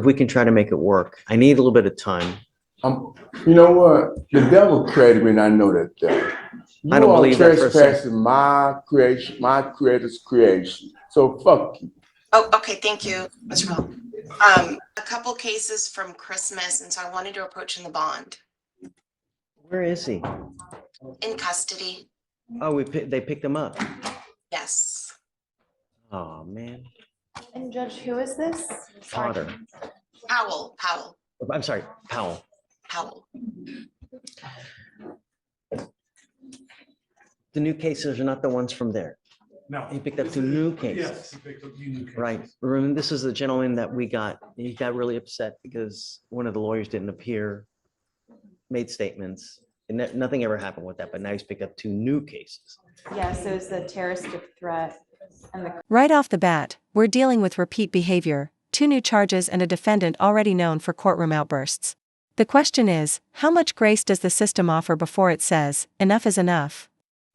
if we can try to make it work. I need a little bit of time. You know what? The devil created me, and I know that devil. I don't believe that for a second. Trespassing my creation, my creator's creation. So fuck you. Oh, okay. Thank you, Mr. Powell. A couple cases from Christmas, and so I wanted to approach in the bond. Where is he? In custody. Oh, they picked him up. Yes. Oh man. And Judge, who is this? Potter. Powell. I'm sorry, Powell. The new cases are not the ones from there. No. He picked up two new cases. Yes, he picked up two new cases. Right. Remember, this is the gentleman that he got really upset because one of the lawyers didn't appear, made statements, and nothing ever happened with that, but now he's picked up two new cases. Yes, it was the terroristic threat and the. Right off the bat, we're dealing with repeat behavior, 2 new charges and a defendant already known for courtroom outbursts. The question is, how much grace does the system offer before it says, enough is enough?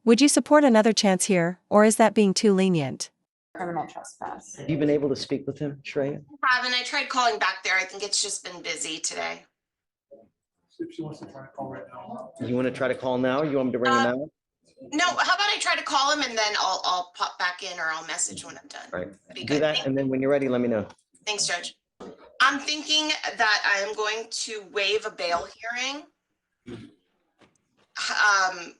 Would you support another chance here, or is that being too lenient? Criminal trespass. Have you been able to speak with him, Shreya? I haven't. I tried calling back there. I think it's just been busy today. If she wants to try to call right now. You want to try to call now? You want me to ring him out? No, how about I try to call him and then I'll pop back in, or I'll message when I'm done. Right. Pretty Do good. that, and then when you're ready, let me know. Thanks, Judge. I'm thinking that I am going to waive a bail hearing.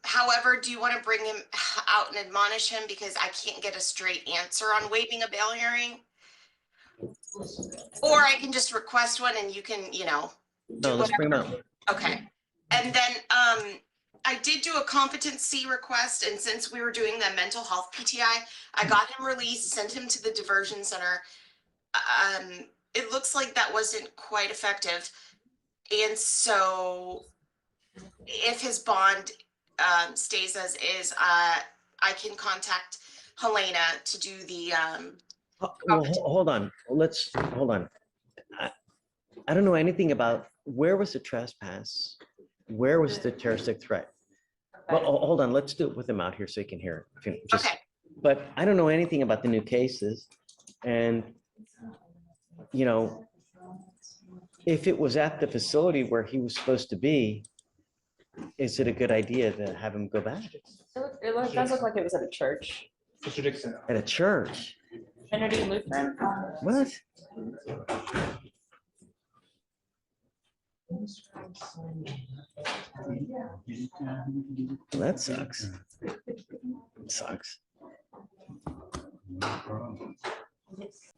However, do you want to bring him out and admonish him, because I can't get a straight answer on waiving a bail hearing? Or I can just request one and you can, No, let's bring him out. Okay. And then I did do a competency request, and since we were doing the mental health PTI, I got him released, sent him to the diversion center. It looks like that wasn't quite effective. And so if his bond stays as is, I can contact Helena to do the Well, hold on. Hold on. I don't know anything about where was the trespass? Where was the terroristic threat? Well, hold on. Let's do it with him out here so he can hear it. okay. But I don't know anything about the new cases. And, if it was at the facility where he was supposed to be, is it a good idea to have him go back? It does look like it was at a church. At a church? Trinity Lutheran. What? That sucks. It sucks.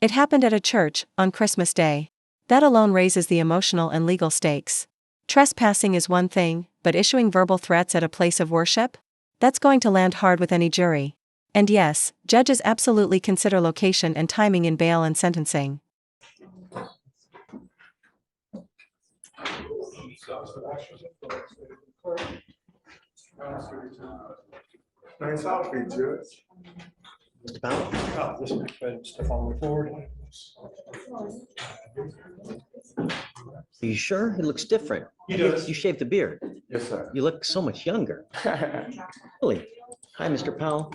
It happened at a church, on Christmas Day. That alone raises the emotional and legal stakes. Trespassing is one thing, but issuing verbal threats at a place of worship? That's going to land hard with any jury. And yes, judges absolutely consider location and timing in bail and sentencing. Nice outfit, Judge. Mr. Powell? This is Stefan forward. Are you sure? He looks different. He does. You shaved the beard. Yes, sir. You look so much younger. Really? Hi, Mr. Powell.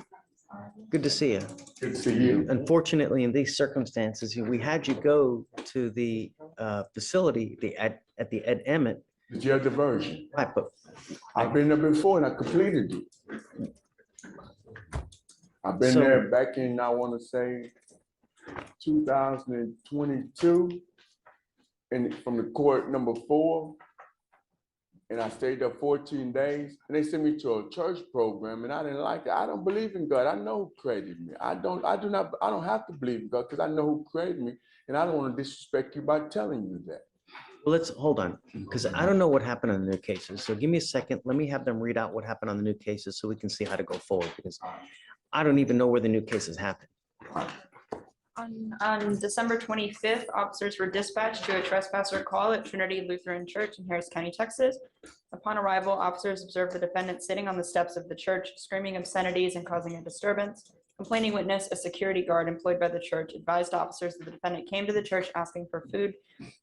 Good to see you. Good to see you. Unfortunately, in these circumstances, we had you go to the facility at the Ed Emmett. The jail diversion. Right, but I've been there before and I completed it. I've been So- there back in, I want to say, 2022, and from the court number 4, and I stayed there 14 days, and they sent me to a church program, and I didn't like it. I don't believe in God. I know who created me. I don't have to believe in God because I know who created me, and I don't want to disrespect you by telling you that. well, let's hold on, because I don't know what happened on the new cases. So give me a second. Let me have them read out what happened on the new cases so we can see how to go forward, because I don't even know where the new cases happened. On December 25th, officers were dispatched to a trespasser call at Trinity Lutheran Church in Harris County, Texas. Upon arrival, officers observed the defendant sitting on the steps of the church, screaming obscenities and causing a disturbance. Complaining witness, a security guard employed by the church, advised officers that the defendant came to the church asking for food,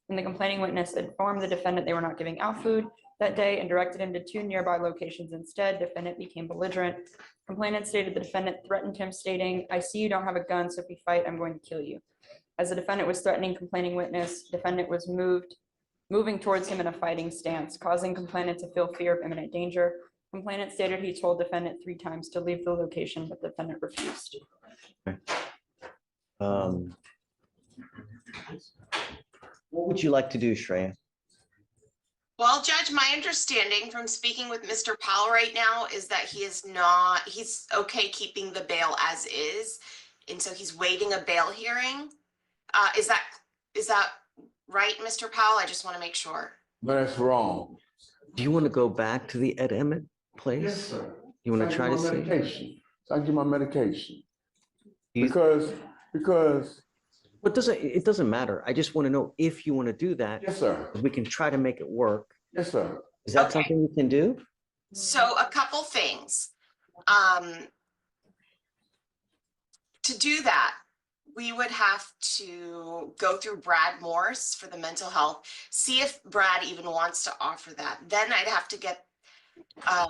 and the complaining witness informed the defendant they were not giving out food that day and directed him to 2 nearby locations instead. Defendant became belligerent. Complainant stated the defendant threatened him, stating, "I see you don't have a gun, so if we fight, I'm going to kill you." As the defendant was threatening complaining witness, defendant was moving towards him in a fighting stance, causing complainant to feel fear of imminent danger. Complainant stated he told defendant 3 times to leave the location, but defendant refused. What would you like to do, Shreya? Well, Judge, my understanding from speaking with Mr. Powell right now is that he's okay keeping the bail as is. And so he's waiving a bail hearing. Is that right, Mr. Powell? I just want to make sure. No, that's wrong. Do you want to go back to the Ed Emmett place? Yes, sir. You want So to I try get to my see? medication. So I get my medication. You- Because, It doesn't matter. I just want to know if you want to do that. yes, sir. We can try to make it work. Yes, sir. Is that Okay. something we can do? So a couple things. To do that, we would have to go through Brad Morse for the mental health, see if Brad even wants to offer that. Then I'd have to get a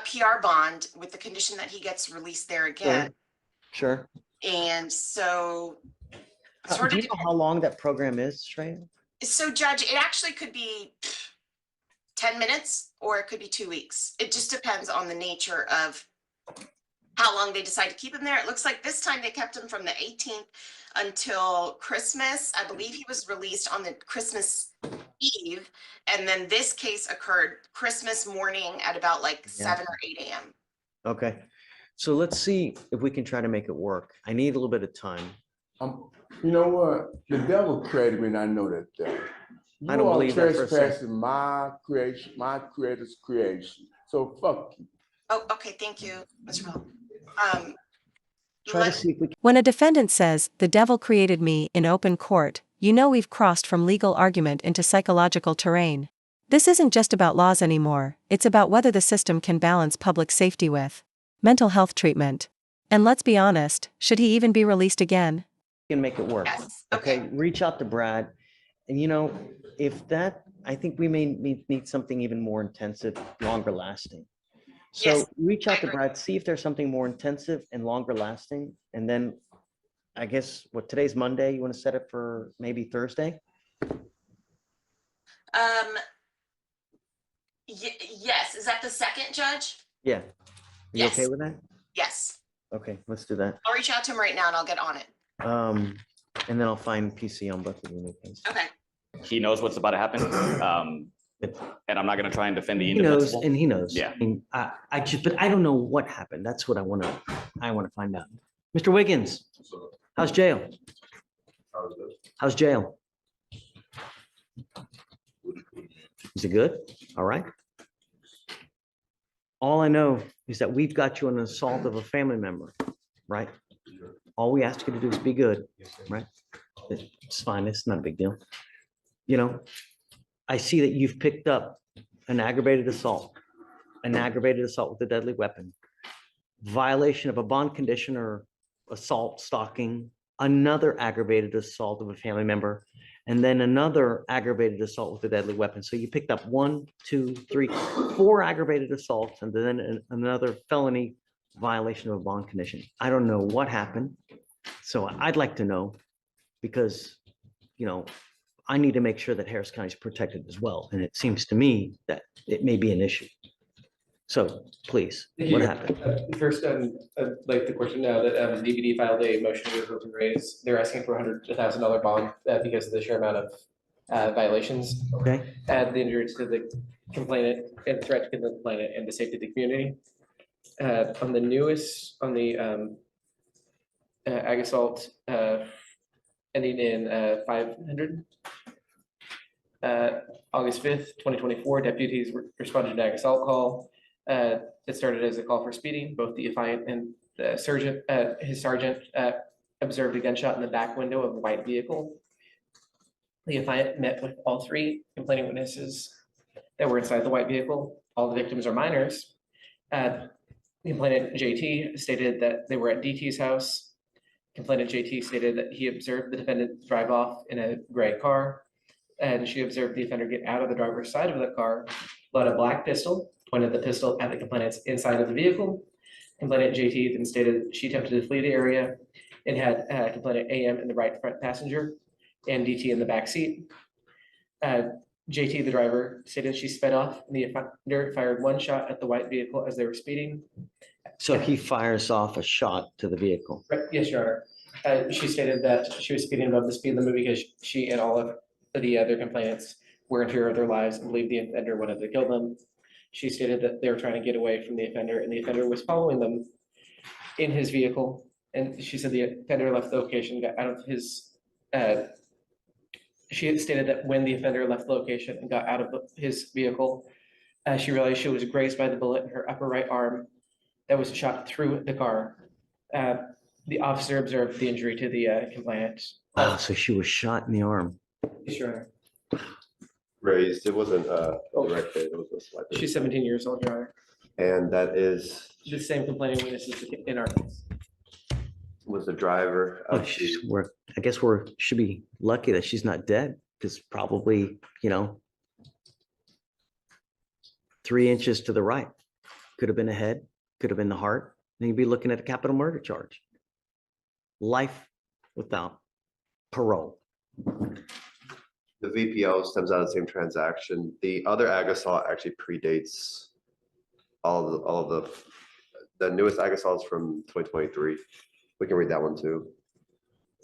PR bond with the condition that he gets released there again. Sure. And so Do you know how long that program is, Shreya? So Judge, it actually could be 10 minutes or it could be 2 weeks. It just depends on the nature of how long they decide to keep him there. It looks like this time they kept him from the 18th until Christmas. I believe he was released on the Christmas Eve. And then this case occurred Christmas morning at about like 7 or 8 a.m. Okay. So let's see if we can try to make it work. I need a little bit of time. You know what? The devil created me, and I know that devil. I don't believe that for a second. Trespassing my creation, my creator's creation. So fuck you. Oh, okay. Thank you, Mr. Bell. Try to see if we can. When a defendant says, "The devil created me," in open court, you know we've crossed from legal argument into psychological terrain. This isn't just about laws anymore, it's about whether the system can balance public safety with mental health treatment. And let's be honest, should he even be released again? Make it work. Yes. Okay, reach out to Brad. And if that, I think we may need something even more intensive, longer lasting. So Yes, reach I out to agree. Brad, see if there's something more intensive and longer lasting. And then I guess today's Monday, you want to set it for maybe Thursday? Yes. Is that the second, Judge? Yeah. You Yes. okay with that? Yes. Okay, let's do that. I'll reach out to him right now and I'll get on it. And then I'll find PC on both of you. Okay. He knows what's about to happen. And I'm not gonna try and defend the He knows, indefensible. and he knows. Yeah. And but I don't know what happened. That's what I want to find out. Mr. Wiggins, how's jail? How's jail? Is it good? All right. All I know is that we've got you on an assault of a family member, right? All we ask you to do is be good, right? It's fine. It's not a big deal. I see that you've picked up an aggravated assault with a deadly weapon, violation of a bond condition or assault, stalking, another aggravated assault of a family member, and then another aggravated assault with a deadly weapon. So you picked up 1, 2, 3, 4 aggravated assaults, and then another felony violation of a bond condition. I don't know what happened. So I'd like to know, because, I need to make sure that Harris County is protected as well. And it seems to me that it may be an issue. So please, what happened? First, I'd like to question now that DPD filed a motion to revoke and raise. They're asking for $100,000 bond because of the sheer amount of violations Okay, and the injuries to the complainant and threat to the complainant and the safety of the community. On the ag assault ending in 500. August 5th, 2024, deputies responded to an ag assault call. It started as a call for speeding. Both the affiant and the sergeant, his sergeant, observed a gunshot in the back window of a white vehicle. The affiant met with all 3 complaining witnesses that were inside the white vehicle. All the victims are minors. The complainant JT stated that they were at DT's house. Complainant JT stated that he observed the defendant drive off in a gray car, and she observed the offender get out of the driver's side of the car, pull out a black pistol, pointed the pistol at the complainant's inside of the vehicle. Complainant JT then stated she attempted to flee the area and had complainant AM in the right front passenger and DT in the back seat. JT, the driver, stated she sped off and the offender fired one shot at the white vehicle as they were speeding. So he fires off a shot to the vehicle. Right, yes, Your Honor. She stated that she was speeding above the speed limit because she and all of the other complainants were in fear of their lives and believed the offender wanted to kill them. She stated that they were trying to get away from the offender and the offender was following them in his vehicle. And she said the offender left the location, got out of his, she had stated that when the offender left the location and got out of his vehicle, she realized she was grazed by the bullet in her upper right arm that was shot through the car. The officer observed the injury to the complainant. Wow, so she was shot in the arm. Yes, Your Honor. Raised, it wasn't a direct hit, it was a slight. She's 17 years old, Your Honor. And that is, The same complaining witness is in our case. was the driver Oh, of the, I guess should be lucky that she's not dead, because probably, 3 inches to the right. Could have been the head, could have been the heart. Then you'd be looking at a capital murder charge. Life without parole. the VPO stems out of the same transaction. The other ag assault actually predates all of the newest ag assaults from 2023. We can read that one too.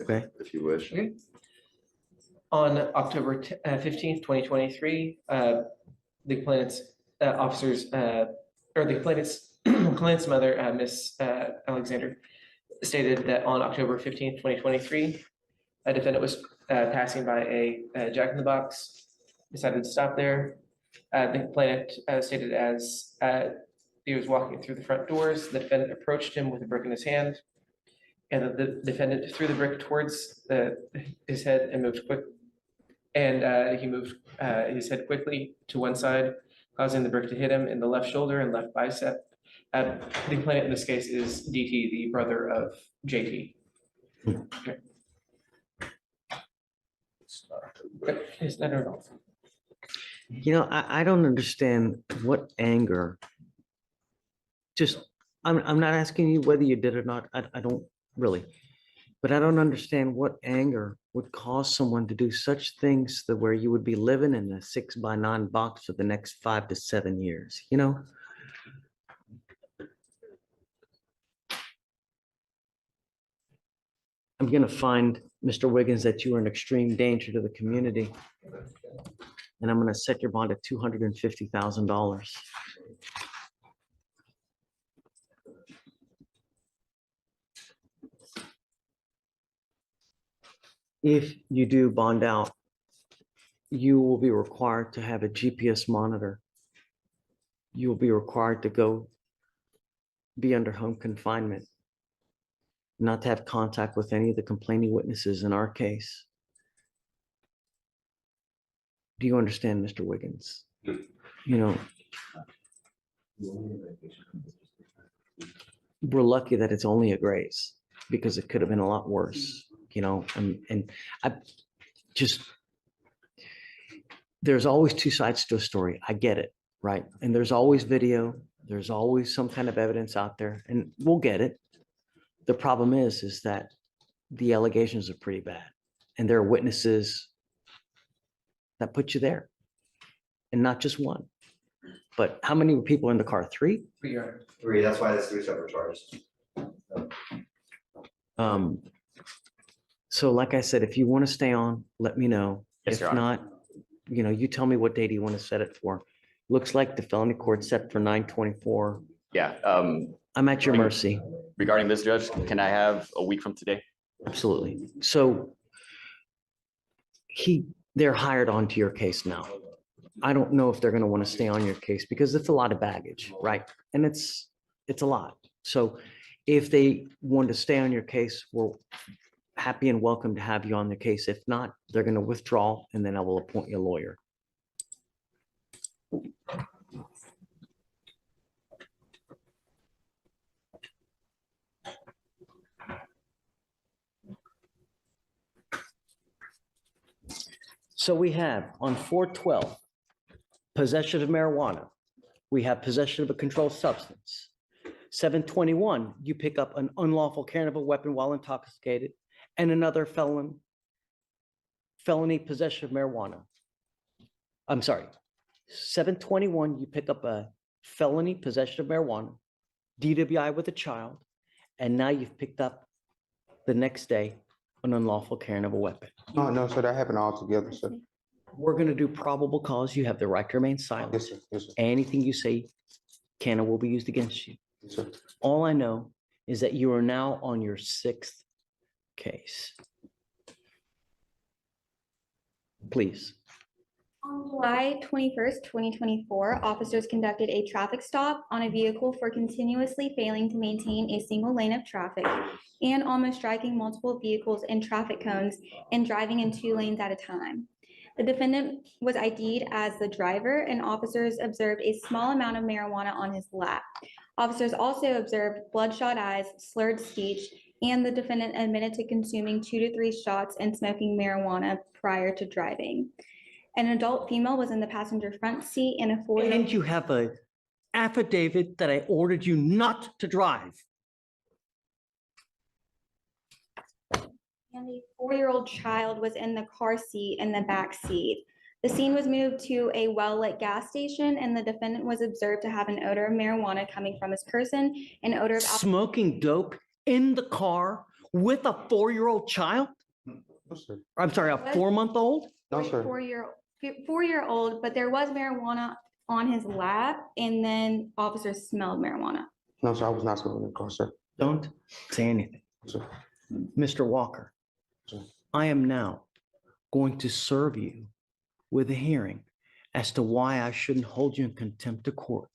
Okay. If you wish. Okay. On October 15th, 2023, the complainant's officers, or the complainant's mother, Miss Alexander, stated that on October 15th, 2023, a defendant was passing by a Jack in the Box, decided to stop there. The complainant stated as he was walking through the front doors, the defendant approached him with a brick in his hand, and the defendant threw the brick towards his head and moved quick. And he moved his head quickly to one side, causing the brick to hit him in the left shoulder and left bicep. The complainant in this case is DT, the brother of JT. Okay. Is that at all? I don't understand what anger. I'm not asking you whether you did or not. I don't really. But I don't understand what anger would cause someone to do such things that where you would be living in a 6x9 box for the next 5 to 7 years, I'm going to find, Mr. Wiggins, that you are an extreme danger to the community. And I'm going to set your bond at $250,000. If you do bond out, you will be required to have a GPS monitor. You will be required to go be under home confinement, not to have contact with any of the complaining witnesses in our case. Do you understand, Mr. Wiggins? We're lucky that it's only a graze because it could have been a lot worse. And I just, there's always two sides to a story. I get it, right? And there's always video, there's always some kind of evidence out there, and we'll get it. The problem is that the allegations are pretty bad, and there are witnesses that put you there, and not just one. But how many people in the car? 3? 3, that's why there's 3 separate charges. So like I said, if you want to stay on, let me know. Yes, If Your Honor. not, you tell me what date you want to set it for. Looks like the felony court set for 9/24. Yeah, I'm at your mercy. regarding this, Judge, can I have a week from today? Absolutely. So they're hired onto your case now. I don't know if they're going to want to stay on your case because it's a lot of baggage, right? And it's a lot. So if they want to stay on your case, we're happy and welcome to have you on the case. If not, they're going to withdraw, and then I will appoint you a lawyer. So we have on 412, possession of marijuana. We have possession of a controlled substance, 721, you pick up an unlawful carrying of a weapon while intoxicated, and another felony possession of marijuana. I'm sorry, 721, you pick up a felony possession of marijuana, DWI with a child, and now you've picked up the next day an unlawful carrying of a weapon. No, sir, that happened all together, sir. We're going to do probable cause. You have the right to remain silent. Yes, sir. Yes, sir. Anything you say can and will be used against you. Yes, sir. All I know is that you are now on your 6th case. Please. On July 21st, 2024, officers conducted a traffic stop on a vehicle for continuously failing to maintain a single lane of traffic and almost striking multiple vehicles in traffic cones and driving in 2 lanes at a time. The defendant was ID'd as the driver, and officers observed a small amount of marijuana on his lap. Officers also observed bloodshot eyes, slurred speech, and the defendant admitted to consuming 2 to 3 shots and smoking marijuana prior to driving. An adult female was in the passenger front seat, and a 4-year-old. And you have an affidavit that I ordered you not to drive. And a 4-year-old child was in the car seat in the back seat. The scene was moved to a well-lit gas station, and the defendant was observed to have an odor of marijuana coming from his person, an odor of Smoking dope in the car with a 4-year-old child? No, sir. I'm sorry, a 4-month-old? No, sir. 4-year-old, but there was marijuana on his lap, and then officers smelled marijuana. No, sir, I was not smoking in the car, sir. Don't say anything. Sir. Mr. Walker, Sir. I am now going to serve you with a hearing as to why I shouldn't hold you in contempt of court.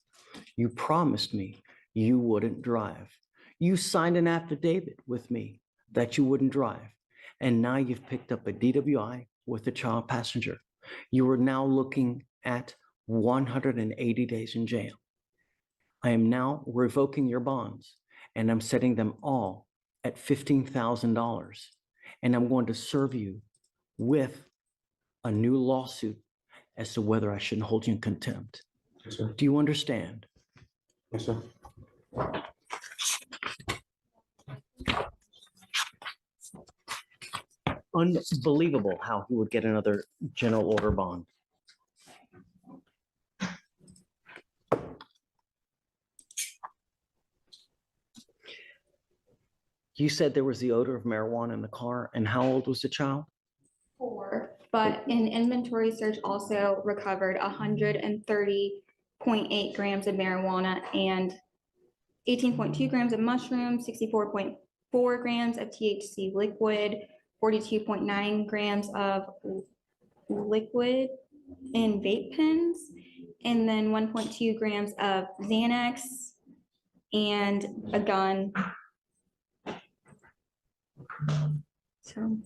You promised me you wouldn't drive. You signed an affidavit with me that you wouldn't drive. And now you've picked up a DWI with a child passenger. You are now looking at 180 days in jail. I am now revoking your bonds, and I'm setting them all at $15,000. And I'm going to serve you with a new lawsuit as to whether I shouldn't hold you in contempt. Yes, sir. Do you understand? Yes, sir. Unbelievable how he would get another general order bond. You said there was the odor of marijuana in the car, and how old was the child? 4, but an inventory search also recovered 130.8 grams of marijuana and 18.2 grams of mushrooms, 64.4 grams of THC liquid, 42.9 grams of liquid in vape pens, and then 1.2 grams of Xanax and a gun. So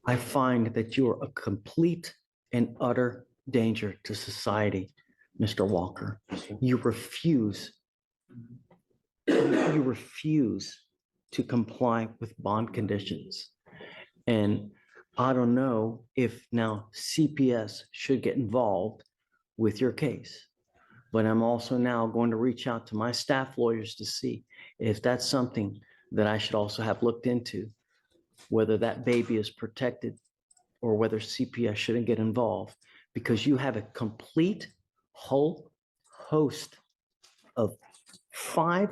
I find that you are a complete and utter danger to society, Mr. Walker. You refuse to comply with bond conditions. And I don't know if now CPS should get involved with your case. But I'm also now going to reach out to my staff lawyers to see if that's something that I should also have looked into, whether that baby is protected or whether CPS shouldn't get involved, because you have a complete whole host of 4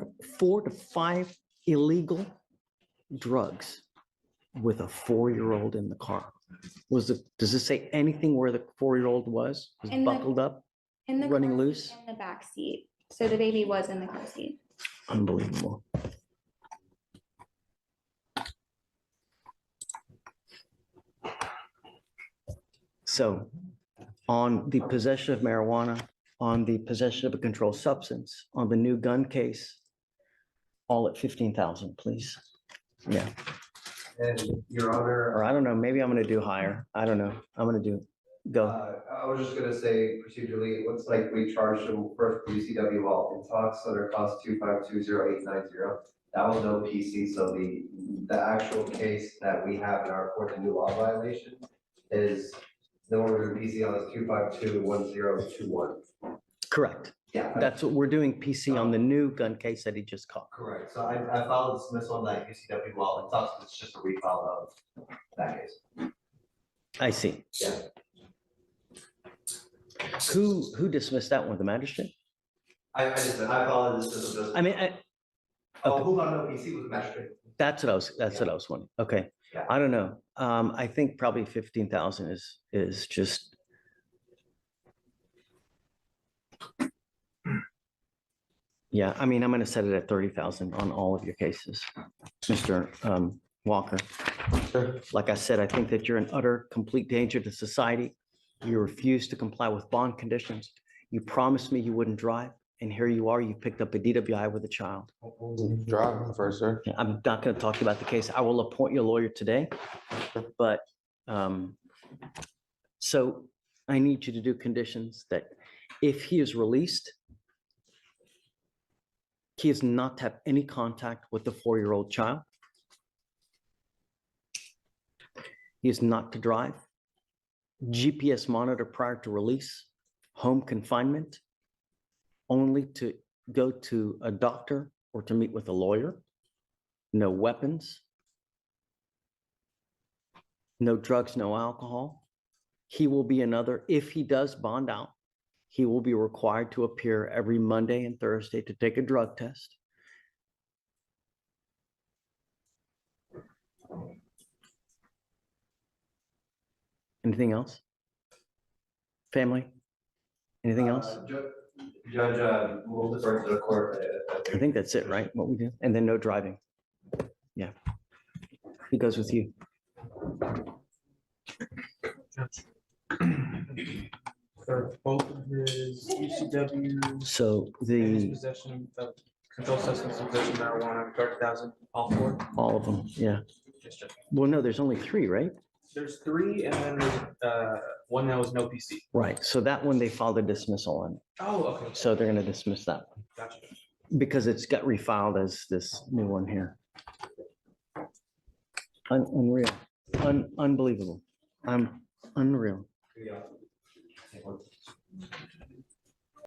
to 5 illegal drugs with a 4-year-old in the car. Does it say anything where the 4-year-old was buckled up, running loose? in the back seat. So the baby was in the car seat. Unbelievable. So on the possession of marijuana, on the possession of a controlled substance, on the new gun case, all at 15,000, please. Yeah. And Your Honor, Or I don't know, maybe I'm gonna do higher. I don't know. I'm gonna go. I was just gonna say procedurally, it looks like we charged him first UCW while in talks under clause 2520890. That was no PC, so the actual case that we have in our court, the new law violation, is the one we're PC on is 2521021. Correct. Yeah. That's what we're doing PC on the new gun case that he just caught. Correct. So I filed a dismissal on that UCW law. It's just a refile of that case. I see. Yeah. Who dismissed that one? The magistrate? I filed a dismissal. I mean, Who on OPC was the magistrate? that's what I was wondering. Okay. Yeah. I don't know. I think probably 15,000 is just. Yeah, I mean, I'm gonna set it at 30,000 on all of your cases, Mr. Walker. Sure. Like I said, I think that you're in utter, complete danger to society. You refuse to comply with bond conditions. You promised me you wouldn't drive, and here you are, you picked up a DWI with a child. Driving first, sir. I'm not gonna talk to you about the case. I will appoint you a lawyer today, but, so I need you to do conditions that if he is released, he is not to have any contact with the 4-year-old child. He is not to drive. GPS monitor prior to release. Home confinement. Only to go to a doctor or to meet with a lawyer. No weapons. No drugs, no alcohol. He will be another, if he does bond out, he will be required to appear every Monday and Thursday to take a drug test. Anything else? Family? Anything else? Judge, we'll defer to the court. I think that's it, right? What we do? And then no driving. Yeah. He goes with you. For both of his UCW. So And his the, possession of controlled substance, possession of marijuana, 30,000, all four. all of them, yeah. Yes, Judge. Well, no, there's only 3, right? There's 3, and then there's one that was no PC. Right. So that one they filed a dismissal on. Oh, okay. So they're going to dismiss that one Gotcha. because it's got refiled as this new one here. Unreal. Unbelievable. Unreal.